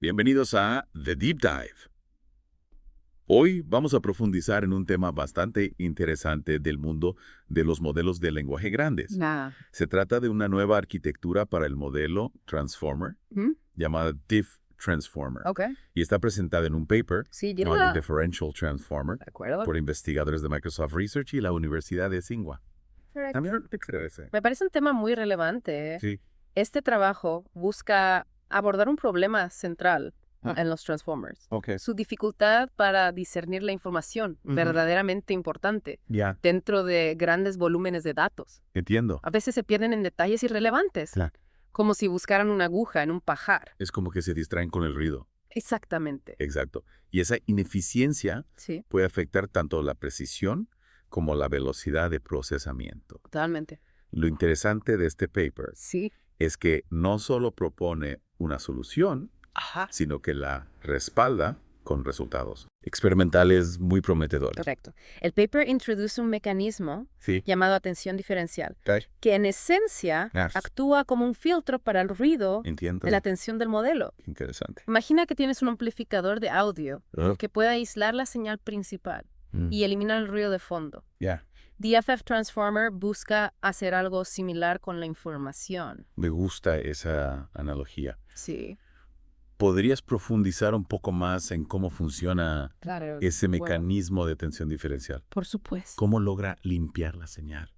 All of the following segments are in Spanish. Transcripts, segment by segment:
Bienvenidos a The Deep Dive. Hoy vamos a profundizar en un tema bastante interesante del mundo de los modelos de lenguaje grandes. Se trata de una nueva arquitectura para el modelo Transformer, llamada Diff Transformer. Y está presentada en un paper, Sí, llamado Differential Transformer, ¿De acuerdo? por investigadores de Microsoft Research y la Universidad de Tsinghua. Correcto. También te creo ese. Me parece un tema muy relevante. Sí. Este trabajo busca abordar un problema central en los Transformers. Ok. Su dificultad para discernir la información verdaderamente importante Ya. dentro de grandes volúmenes de datos. Entiendo. A veces se pierden en detalles irrelevantes, Claro. como si buscaran una aguja en un pajar. Es como que se distraen con el ruido. Exactamente. Exacto. Y esa ineficiencia Sí, puede afectar tanto la precisión como la velocidad de procesamiento. totalmente. Lo interesante de este paper Sí. es que no solo propone una solución, Ajá. sino que la respalda con resultados experimentales muy prometedores. Correcto. El paper introduce un mecanismo Sí. llamado atención diferencial, Ok. que en esencia Yes. actúa como un filtro para el ruido Entiendo. de la atención del modelo. Interesante. Imagina que tienes un amplificador de audio Oh. que pueda aislar la señal principal y eliminar el ruido de fondo. Ya. DFF Transformer busca hacer algo similar con la información. Me gusta esa analogía. Sí. ¿Podrías profundizar un poco más en cómo funciona Claro. ese mecanismo de atención diferencial? Por supuesto. ¿Cómo logra limpiar la señal?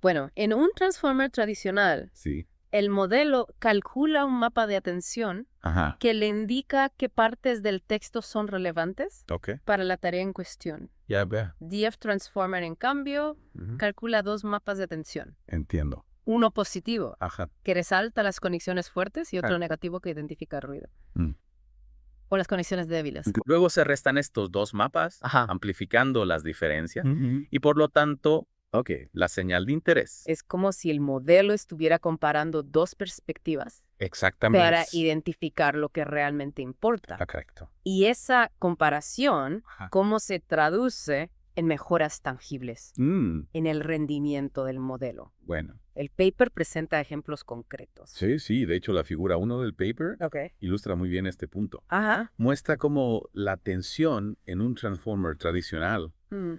Bueno, en un Transformer tradicional, Sí. el modelo calcula un mapa de atención Ajá. que le indica qué partes del texto son relevantes Ok. para la tarea en cuestión. Ya veo. DF Transformer, en cambio, Ujú. calcula dos mapas de atención. Entiendo. Uno positivo, Ajá. que resalta las conexiones fuertes, y otro Ah. negativo, que identifica el ruido. Mm. O las conexiones débiles. Luego se restan estos dos mapas, Ajá. amplificando las diferencias, Ujú. y por lo tanto, Ok. la señal de interés. Es como si el modelo estuviera comparando dos perspectivas Exactamente. para identificar lo que realmente importa. Correcto. Y esa comparación, Ajá. ¿cómo se traduce en mejoras tangibles Mm. en el rendimiento del modelo? Bueno. El paper presenta ejemplos concretos. Sí, sí. De hecho, la figura 1 del paper Ok. ilustra muy bien este punto. Ajá. Muestra cómo la tensión en un transformer tradicional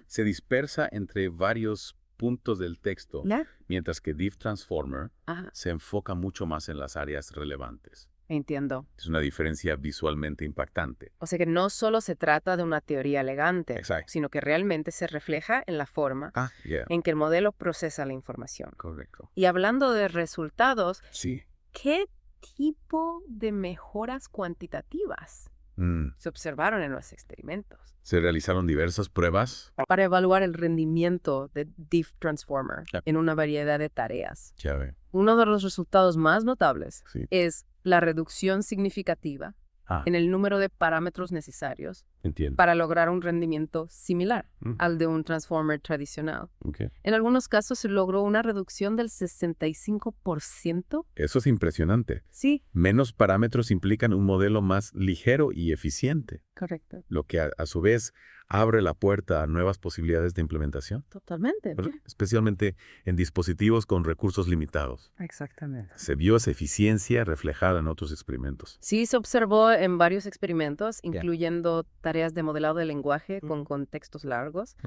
se dispersa entre varios puntos del texto, ¿Ya? mientras que Diff Transformer Ajá. se enfoca mucho más en las áreas relevantes. Entiendo. Es una diferencia visualmente impactante. O sea que no solo se trata de una teoría elegante, Exacto. sino que realmente se refleja en la forma Yeah. en que el modelo procesa la información. Correcto. Y hablando de resultados, Sí. ¿qué tipo de mejoras cuantitativas Mm. se observaron en los experimentos Se realizaron diversas pruebas. para evaluar el rendimiento de Diff Transformer Ya. en una variedad de tareas? Ya ve. Uno de los resultados más notables Sí. es la reducción significativa Ah, en el número de parámetros necesarios entiendo. para lograr un rendimiento similar Mm. al de un Transformer tradicional. Ok. En algunos casos se logró una reducción del 65%. Eso es impresionante. Sí, Menos parámetros implican un modelo más ligero y eficiente, correcto. lo que a su vez abre la puerta a nuevas posibilidades de implementación, Totalmente. ¿verdad? Especialmente en dispositivos con recursos limitados. Exactamente. Se vio esa eficiencia reflejada en otros experimentos. Sí, se observó en varios experimentos, incluyendo tareas de modelado de lenguaje con contextos largos,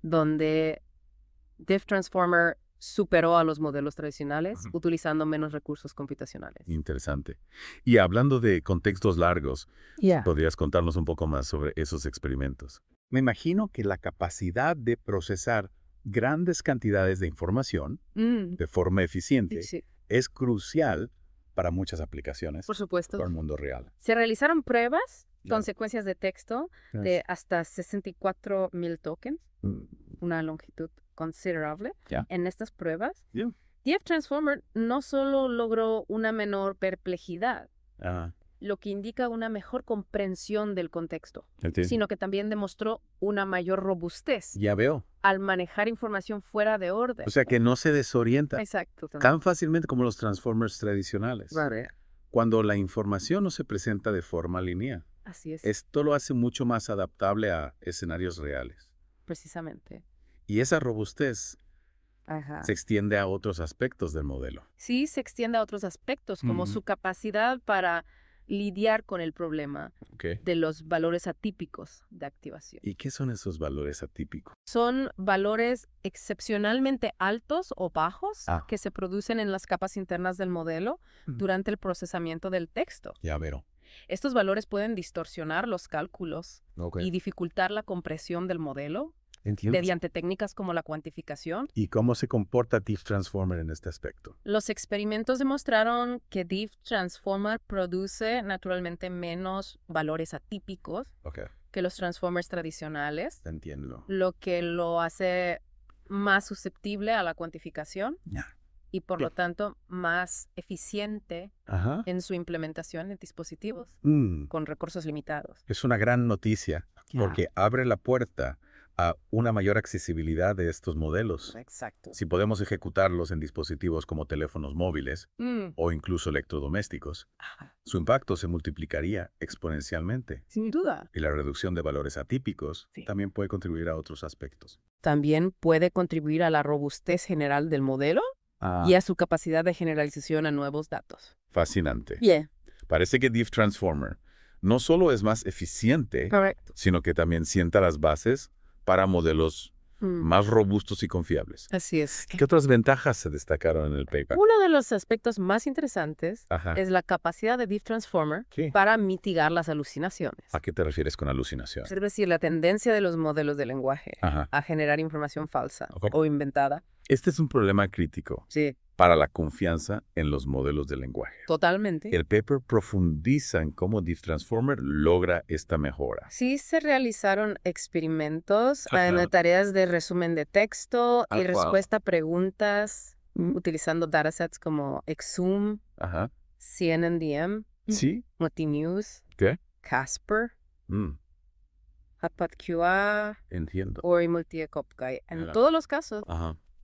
donde Diff Transformer superó a los modelos tradicionales utilizando menos recursos computacionales. Interesante. Y hablando de contextos largos, Ya. ¿podrías contarnos un poco más sobre esos experimentos? Me imagino que la capacidad de procesar grandes cantidades de información de forma eficiente Sí, es crucial para muchas aplicaciones por supuesto. para el mundo real. Se realizaron pruebas Claro. con secuencias de texto de hasta 64,000 tokens, una longitud considerable. Ya. En estas pruebas, Ya. DF Transformer no solo logró una menor perplejidad, Ah, lo que indica una mejor comprensión del contexto, entiendo. sino que también demostró una mayor robustez Ya veo. al manejar información fuera de orden. O sea que no se desorienta Exacto. tan fácilmente como los transformers tradicionales. Cuando la información no se presenta de forma lineal. Así es, Esto lo hace mucho más adaptable a escenarios reales. precisamente. Y esa robustez Ajá. se extiende a otros aspectos del modelo. Sí, se extiende a otros aspectos, como su capacidad para lidiar con el problema de los valores atípicos de activación. ¿Y qué son esos valores atípicos? Son valores excepcionalmente altos o bajos que se producen en las capas internas del modelo durante el procesamiento del texto. Ya veo. Estos valores pueden distorsionar los cálculos y dificultar la compresión del modelo. Entiendo. Mediante técnicas como la cuantificación. ¿Y cómo se comporta Diff Transformer en este aspecto? Los experimentos demostraron que Diff Transformer produce naturalmente menos valores atípicos que los transformers tradicionales. Entiendo. Lo que lo hace más susceptible a la cuantificación y por lo tanto más eficiente en su implementación en dispositivos con recursos limitados. Es una gran noticia porque abre la puerta a una mayor accesibilidad de estos modelos. Exacto. Si podemos ejecutarlos en dispositivos como teléfonos móviles o incluso electrodomésticos, su impacto se multiplicaría exponencialmente. Sin duda. Y la reducción de valores atípicos también puede contribuir a otros aspectos. También puede contribuir a la robustez general del modelo y a su capacidad de generalización a nuevos datos. Fascinante. Bien. Parece que Diff Transformer no solo es más eficiente, sino que también sienta las bases para modelos más robustos y confiables. Así es. ¿Qué otras ventajas se destacaron en el paper? Uno de los aspectos más interesantes es la capacidad de Diff Transformer para mitigar las alucinaciones. ¿A qué te refieres con alucinación? Es decir, la tendencia de los modelos de lenguaje a generar información falsa o inventada. Este es un problema crítico para la confianza en los modelos de lenguaje. Totalmente. El paper profundiza en cómo Diff Transformer logra esta mejora. Sí se realizaron experimentos en tareas de resumen de texto y respuesta a preguntas utilizando datasets como Exum, CNNDM, Multinews, Casper, HotPotQA o Multiecopguy. En todos los casos,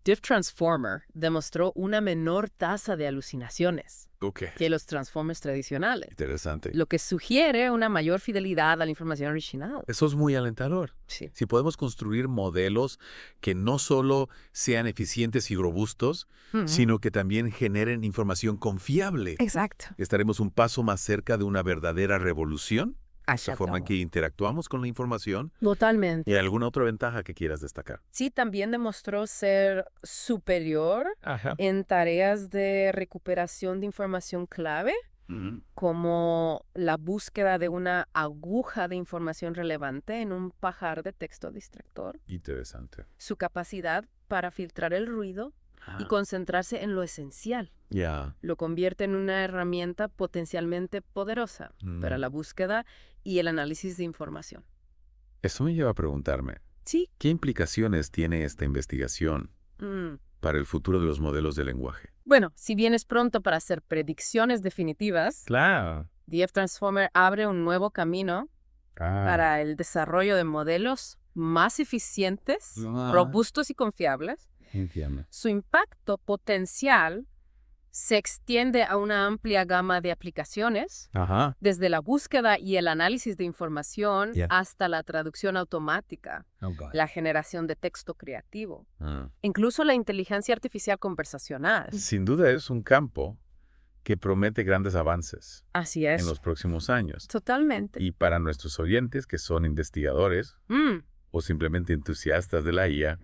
Diff Transformer demostró una menor tasa de alucinaciones que los transformers tradicionales. Interesante. Lo que sugiere una mayor fidelidad a la información original. Eso es muy alentador. Sí. Si podemos construir modelos que no solo sean eficientes y robustos, sino que también generen información confiable. Exacto. Estaremos un paso más cerca de una verdadera revolución. La forma en que interactuamos con la información. Totalmente. ¿Y alguna otra ventaja que quieras destacar? Sí, también demostró ser superior en tareas de recuperación de información clave, como la búsqueda de una aguja de información relevante en un pajar de texto distractor. Interesante. Su capacidad para filtrar el ruido y concentrarse en lo esencial. Lo convierte en una herramienta potencialmente poderosa para la búsqueda y el análisis de información. Eso me lleva a preguntarme, ¿qué implicaciones tiene esta investigación para el futuro de los modelos de lenguaje? Bueno, si bien es pronto para hacer predicciones definitivas, Diff Transformer abre un nuevo camino para el desarrollo de modelos más eficientes, robustos y confiables. Entiendo. Su impacto potencial se extiende a una amplia gama de aplicaciones, desde la búsqueda y el análisis de información hasta la traducción automática, la generación de texto creativo, incluso la inteligencia artificial conversacional. Sin duda es un campo que promete grandes avances. Así es. En los próximos años. Totalmente. Y para nuestros oyentes que son investigadores o simplemente entusiastas de la IA,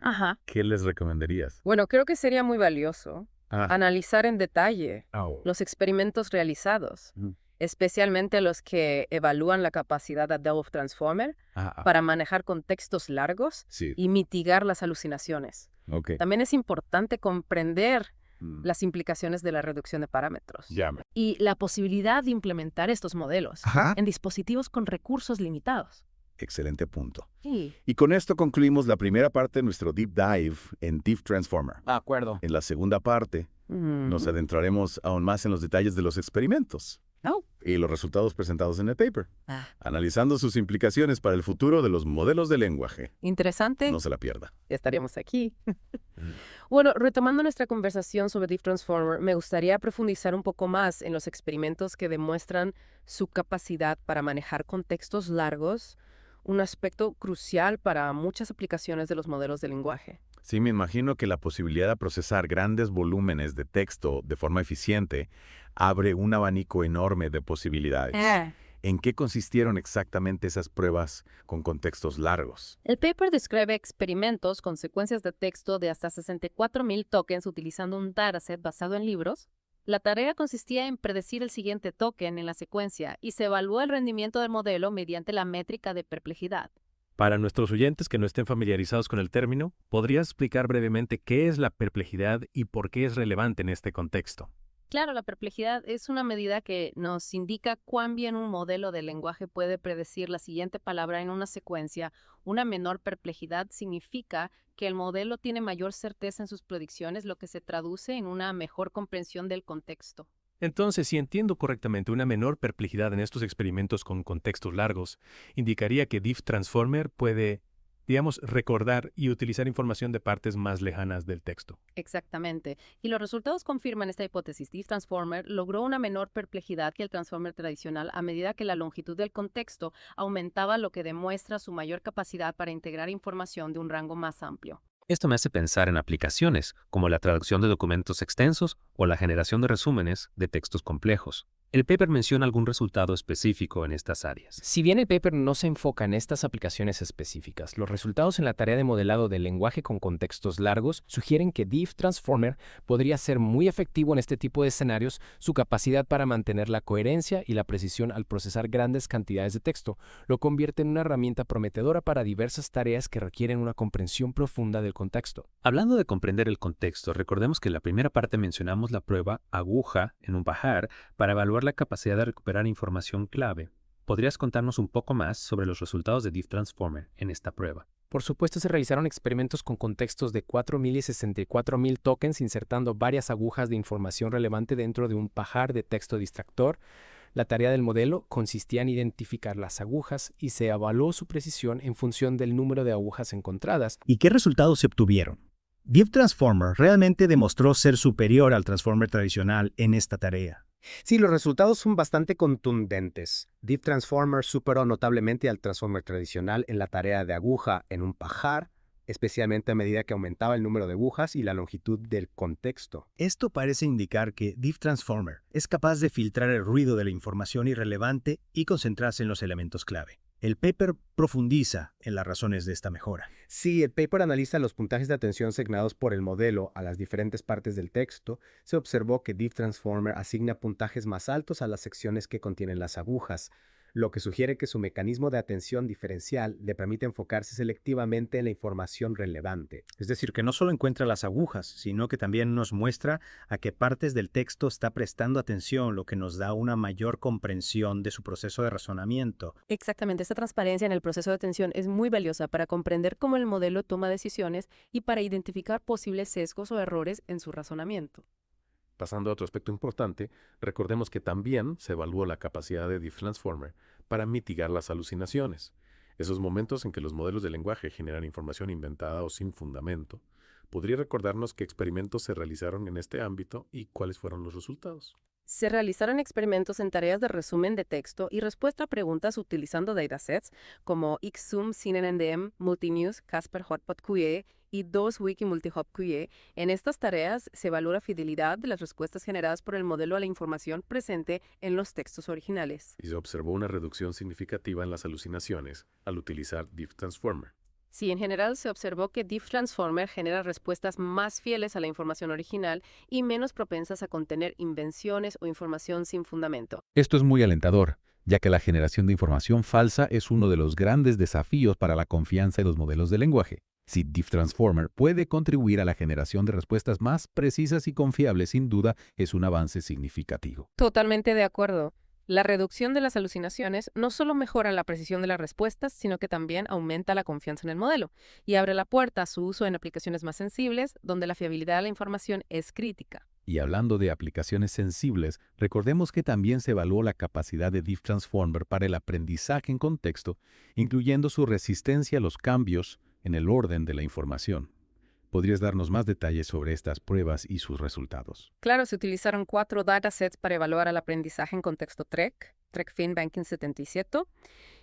¿qué les recomendarías? Bueno, creo que sería muy valioso analizar en detalle los experimentos realizados, especialmente los que evalúan la capacidad de Diff Transformer para manejar contextos largos y mitigar las alucinaciones. También es importante comprender las implicaciones de la reducción de parámetros y la posibilidad de implementar estos modelos en dispositivos con recursos limitados. Excelente punto. Sí. Y con esto concluimos la primera parte de nuestro Deep Dive en Diff Transformer. De acuerdo. En la segunda parte nos adentraremos aún más en los detalles de los experimentos y los resultados presentados en el paper, analizando sus implicaciones para el futuro de los modelos de lenguaje. Interesante. No se la pierda. Ya estaríamos aquí. Bueno, retomando nuestra conversación sobre Diff Transformer, me gustaría profundizar un poco más en los experimentos que demuestran su capacidad para manejar contextos largos, un aspecto crucial para muchas aplicaciones de los modelos de lenguaje. Sí, me imagino que la posibilidad de procesar grandes volúmenes de texto de forma eficiente abre un abanico enorme de posibilidades. ¿En qué consistieron exactamente esas pruebas con contextos largos? El paper describe experimentos con secuencias de texto de hasta 64.000 tokens utilizando un dataset basado en libros. La tarea consistía en predecir el siguiente token en la secuencia y se evaluó el rendimiento del modelo mediante la métrica de perplejidad. Para nuestros oyentes que no estén familiarizados con el término, ¿podrías explicar brevemente qué es la perplejidad y por qué es relevante en este contexto? Claro, la perplejidad es una medida que nos indica cuán bien un modelo de lenguaje puede predecir la siguiente palabra en una secuencia. Una menor perplejidad significa que el modelo tiene mayor certeza en sus predicciones, lo que se traduce en una mejor comprensión del contexto. Entonces, si entiendo correctamente, una menor perplejidad en estos experimentos con contextos largos indicaría que Diff Transformer puede, digamos, recordar y utilizar información de partes más lejanas del texto. Exactamente. Y los resultados confirman esta hipótesis. Diff Transformer logró una menor perplejidad que el Transformer tradicional a medida que la longitud del contexto aumentaba, lo que demuestra su mayor capacidad para integrar información de un rango más amplio. Esto me hace pensar en aplicaciones como la traducción de documentos extensos o la generación de resúmenes de textos complejos. El paper menciona algún resultado específico en estas áreas. Si bien el paper no se enfoca en estas aplicaciones específicas, los resultados en la tarea de modelado del lenguaje con contextos largos sugieren que Diff Transformer podría ser muy efectivo en este tipo de escenarios. Su capacidad para mantener la coherencia y la precisión al procesar grandes cantidades de texto lo convierte en una herramienta prometedora para diversas tareas que requieren una comprensión profunda del contexto. Hablando de comprender el contexto, recordemos que en la primera parte mencionamos la prueba aguja en un pajar para evaluar la capacidad de recuperar información clave. ¿Podrías contarnos un poco más sobre los resultados de Diff Transformer en esta prueba? Por supuesto, se realizaron experimentos con contextos de 4.000 y 64.000 tokens insertando varias agujas de información relevante dentro de un pajar de texto distractor. La tarea del modelo consistía en identificar las agujas y se evaluó su precisión en función del número de agujas encontradas. ¿Y qué resultados se obtuvieron? Diff Transformer realmente demostró ser superior al Transformer tradicional en esta tarea. Sí, los resultados son bastante contundentes. Diff Transformer superó notablemente al Transformer tradicional en la tarea de aguja en un pajar, especialmente a medida que aumentaba el número de agujas y la longitud del contexto. Esto parece indicar que Diff Transformer es capaz de filtrar el ruido de la información irrelevante y concentrarse en los elementos clave. El paper profundiza en las razones de esta mejora. Sí, el paper analiza los puntajes de atención asignados por el modelo a las diferentes partes del texto. Se observó que Diff Transformer asigna puntajes más altos a las secciones que contienen las agujas, lo que sugiere que su mecanismo de atención diferencial le permite enfocarse selectivamente en la información relevante. Es decir, que no solo encuentra las agujas, sino que también nos muestra a qué partes del texto está prestando atención, lo que nos da una mayor comprensión de su proceso de razonamiento. Exactamente, esta transparencia en el proceso de atención es muy valiosa para comprender cómo el modelo toma decisiones y para identificar posibles sesgos o errores en su razonamiento. Pasando a otro aspecto importante, recordemos que también se evaluó la capacidad de Diff Transformer para mitigar las alucinaciones, esos momentos en que los modelos de lenguaje generan información inventada o sin fundamento. ¿Podría recordarnos qué experimentos se realizaron en este ámbito y cuáles fueron los resultados? Se realizaron experimentos en tareas de resumen de texto y respuesta a preguntas utilizando datasets como XSUM, CNNDM, Multinews, Casper Hotpot QE y DOS-Wiki Multihop QE. En estas tareas se evalúa la fidelidad de las respuestas generadas por el modelo a la información presente en los textos originales. Y se observó una reducción significativa en las alucinaciones al utilizar Diff Transformer. Sí, en general se observó que Diff Transformer genera respuestas más fieles a la información original y menos propensas a contener invenciones o información sin fundamento. Esto es muy alentador, ya que la generación de información falsa es uno de los grandes desafíos para la confianza en los modelos de lenguaje. Si Diff Transformer puede contribuir a la generación de respuestas más precisas y confiables, sin duda es un avance significativo. Totalmente de acuerdo. La reducción de las alucinaciones no solo mejora la precisión de las respuestas, sino que también aumenta la confianza en el modelo y abre la puerta a su uso en aplicaciones más sensibles, donde la fiabilidad de la información es crítica. Y hablando de aplicaciones sensibles, recordemos que también se evaluó la capacidad de Diff Transformer para el aprendizaje en contexto, incluyendo su resistencia a los cambios en el orden de la información. ¿Podrías darnos más detalles sobre estas pruebas y sus resultados? Claro, se utilizaron 4 datasets para evaluar el aprendizaje en contexto TREC, TREC Fin Banking 77,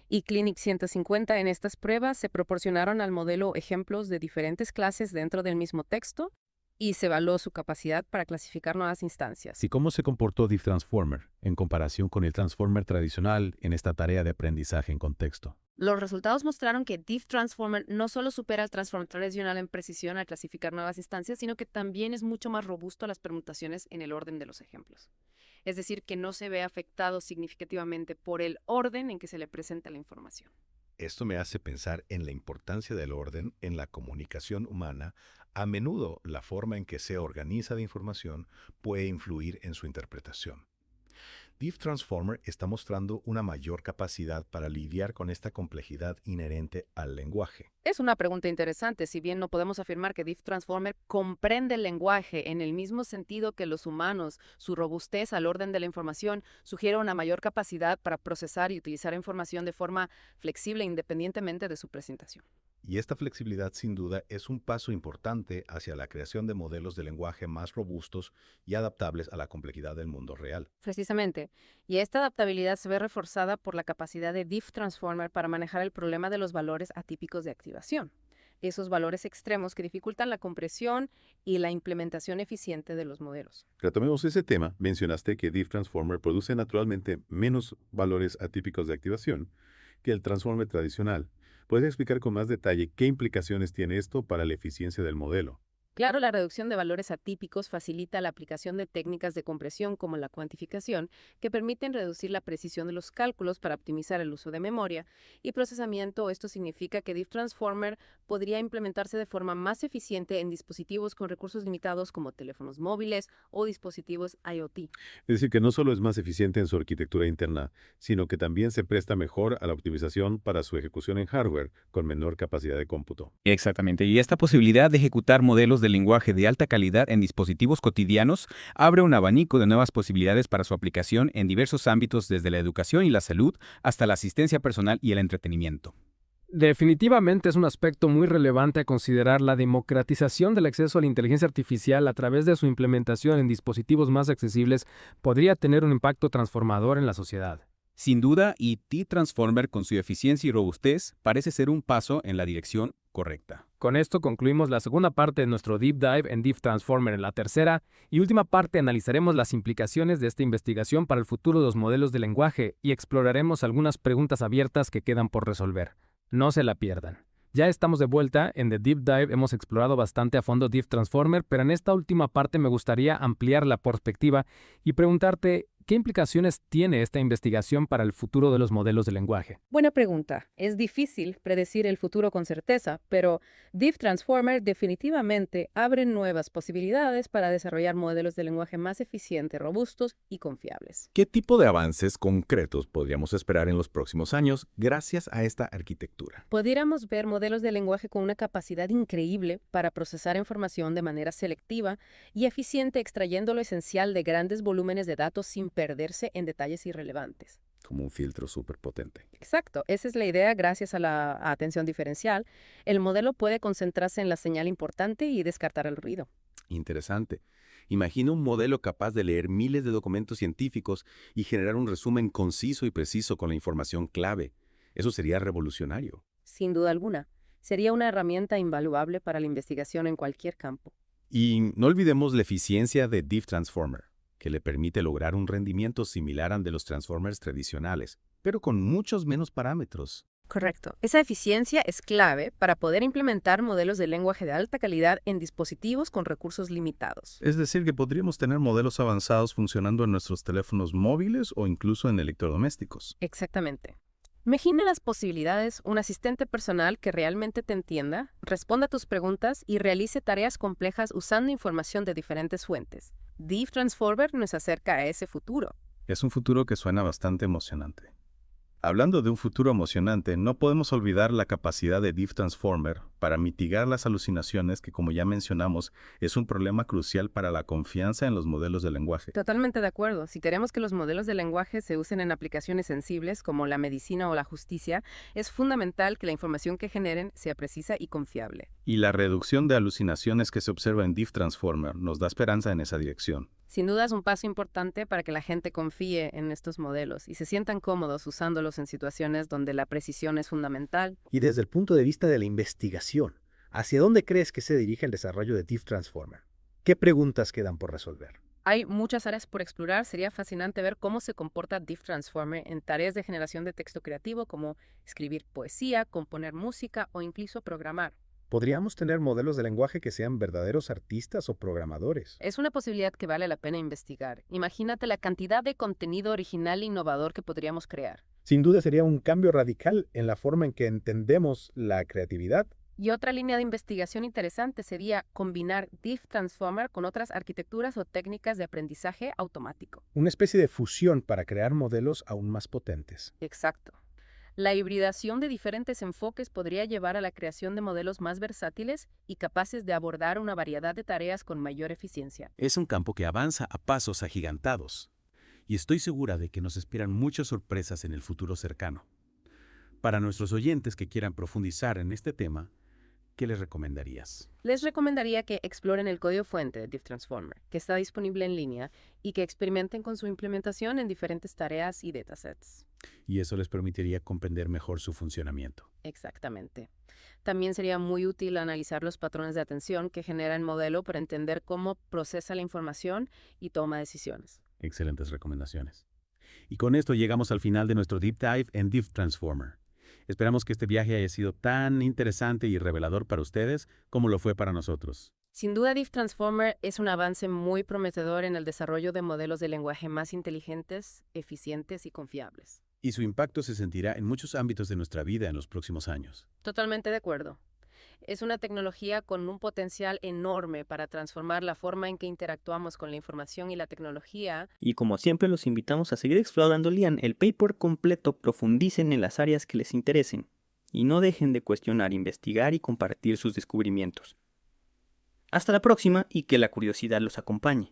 y Clinic 150. En estas pruebas se proporcionaron al modelo ejemplos de diferentes clases dentro del mismo texto y se evaluó su capacidad para clasificar nuevas instancias. ¿Y cómo se comportó Deep Transformer en comparación con el Transformer tradicional en esta tarea de aprendizaje en contexto? Los resultados mostraron que Deep Transformer no solo supera al Transformer tradicional en precisión al clasificar nuevas instancias, sino que también es mucho más robusto a las permutaciones en el orden de los ejemplos. Es decir, que no se ve afectado significativamente por el orden en que se le presenta la información. Esto me hace pensar en la importancia del orden en la comunicación humana. A menudo, la forma en que se organiza la información puede influir en su interpretación. Deep Transformer está mostrando una mayor capacidad para lidiar con esta complejidad inherente al lenguaje. Es una pregunta interesante. Si bien no podemos afirmar que Deep Transformer comprende el lenguaje en el mismo sentido que los humanos, su robustez al orden de la información sugiere una mayor capacidad para procesar y utilizar información de forma flexible independientemente de su presentación. Y esta flexibilidad, sin duda, es un paso importante hacia la creación de modelos de lenguaje más robustos y adaptables a la complejidad del mundo real. Precisamente. Y esta adaptabilidad se ve reforzada por la capacidad de Deep Transformer para manejar el problema de los valores atípicos de activación. Esos valores extremos que dificultan la compresión y la implementación eficiente de los modelos. Retomemos ese tema. Mencionaste que Deep Transformer produce naturalmente menos valores atípicos de activación que el Transformer tradicional. ¿Puedes explicar con más detalle qué implicaciones tiene esto para la eficiencia del modelo? Claro, la reducción de valores atípicos facilita la aplicación de técnicas de compresión como la cuantificación, que permiten reducir la precisión de los cálculos para optimizar el uso de memoria y procesamiento. Esto significa que Deep Transformer podría implementarse de forma más eficiente en dispositivos con recursos limitados como teléfonos móviles o dispositivos IoT. Es decir, que no solo es más eficiente en su arquitectura interna, sino que también se presta mejor a la optimización para su ejecución en hardware con menor capacidad de cómputo. Exactamente, y esta posibilidad de ejecutar modelos de lenguaje de alta calidad en dispositivos cotidianos abre un abanico de nuevas posibilidades para su aplicación en diversos ámbitos, desde la educación y la salud hasta la asistencia personal y el entretenimiento. Definitivamente es un aspecto muy relevante a considerar. La democratización del acceso a la inteligencia artificial a través de su implementación en dispositivos más accesibles podría tener un impacto transformador en la sociedad. Sin duda, y T-Transformer con su eficiencia y robustez parece ser un paso en la dirección correcta. Con esto concluimos la segunda parte de nuestro Deep Dive en Deep Transformer. En la tercera y última parte analizaremos las implicaciones de esta investigación para el futuro de los modelos de lenguaje y exploraremos algunas preguntas abiertas que quedan por resolver. No se la pierdan. Ya estamos de vuelta. En The Deep Dive hemos explorado bastante a fondo Deep Transformer, pero en esta última parte me gustaría ampliar la perspectiva y preguntarte, ¿qué implicaciones tiene esta investigación para el futuro de los modelos de lenguaje? Buena pregunta. Es difícil predecir el futuro con certeza, pero Deep Transformer definitivamente abre nuevas posibilidades para desarrollar modelos de lenguaje más eficientes, robustos y confiables. ¿Qué tipo de avances concretos podríamos esperar en los próximos años gracias a esta arquitectura? Podríamos ver modelos de lenguaje con una capacidad increíble para procesar información de manera selectiva y eficiente, extrayendo lo esencial de grandes volúmenes de datos sin perderse en detalles irrelevantes. Como un filtro súper potente. Exacto, esa es la idea. Gracias a la atención diferencial, el modelo puede concentrarse en la señal importante y descartar el ruido. Interesante. Imagina un modelo capaz de leer miles de documentos científicos y generar un resumen conciso y preciso con la información clave. Eso sería revolucionario. Sin duda alguna, sería una herramienta invaluable para la investigación en cualquier campo. Y no olvidemos la eficiencia de Deep Transformer, que le permite lograr un rendimiento similar al de los Transformers tradicionales, pero con muchos menos parámetros. Correcto. Esa eficiencia es clave para poder implementar modelos de lenguaje de alta calidad en dispositivos con recursos limitados. Es decir, que podríamos tener modelos avanzados funcionando en nuestros teléfonos móviles o incluso en electrodomésticos. Exactamente. Imagina las posibilidades: un asistente personal que realmente te entienda, responda a tus preguntas y realice tareas complejas usando información de diferentes fuentes. Deep Transformer nos acerca a ese futuro. Es un futuro que suena bastante emocionante. Hablando de un futuro emocionante, no podemos olvidar la capacidad de Deep Transformer para mitigar las alucinaciones, que, como ya mencionamos, es un problema crucial para la confianza en los modelos de lenguaje. Totalmente de acuerdo. Si queremos que los modelos de lenguaje se usen en aplicaciones sensibles como la medicina o la justicia, es fundamental que la información que generen sea precisa y confiable. Y la reducción de alucinaciones que se observa en Deep Transformer nos da esperanza en esa dirección. Sin duda es un paso importante para que la gente confíe en estos modelos y se sientan cómodos usándolos en situaciones donde la precisión es fundamental. Y desde el punto de vista de la investigación, ¿hacia dónde crees que se dirige el desarrollo de Deep Transformer? ¿Qué preguntas quedan por resolver? Hay muchas áreas por explorar. Sería fascinante ver cómo se comporta Deep Transformer en tareas de generación de texto creativo como escribir poesía, componer música o incluso programar. ¿Podríamos tener modelos de lenguaje que sean verdaderos artistas o programadores? Es una posibilidad que vale la pena investigar. Imagínate la cantidad de contenido original e innovador que podríamos crear. Sin duda sería un cambio radical en la forma en que entendemos la creatividad. Y otra línea de investigación interesante sería combinar Deep Transformer con otras arquitecturas o técnicas de aprendizaje automático. Una especie de fusión para crear modelos aún más potentes. Exacto. La hibridación de diferentes enfoques podría llevar a la creación de modelos más versátiles y capaces de abordar una variedad de tareas con mayor eficiencia. Es un campo que avanza a pasos agigantados, y estoy segura de que nos esperan muchas sorpresas en el futuro cercano. Para nuestros oyentes que quieran profundizar en este tema, ¿qué les recomendarías? Les recomendaría que exploren el código fuente de Deep Transformer, que está disponible en línea, y que experimenten con su implementación en diferentes tareas y datasets. Y eso les permitiría comprender mejor su funcionamiento. Exactamente. También sería muy útil analizar los patrones de atención que genera el modelo para entender cómo procesa la información y toma decisiones. Excelentes recomendaciones. Y con esto llegamos al final de nuestro Deep Dive en Deep Transformer. Esperamos que este viaje haya sido tan interesante y revelador para ustedes como lo fue para nosotros. Sin duda, Deep Transformer es un avance muy prometedor en el desarrollo de modelos de lenguaje más inteligentes, eficientes y confiables. Y su impacto se sentirá en muchos ámbitos de nuestra vida en los próximos años. Totalmente de acuerdo. Es una tecnología con un potencial enorme para transformar la forma en que interactuamos con la información y la tecnología. Y como siempre, los invitamos a seguir explorando. Lean el paper completo, profundicen en las áreas que les interesen y no dejen de cuestionar, investigar y compartir sus descubrimientos. Hasta la próxima y que la curiosidad los acompañe.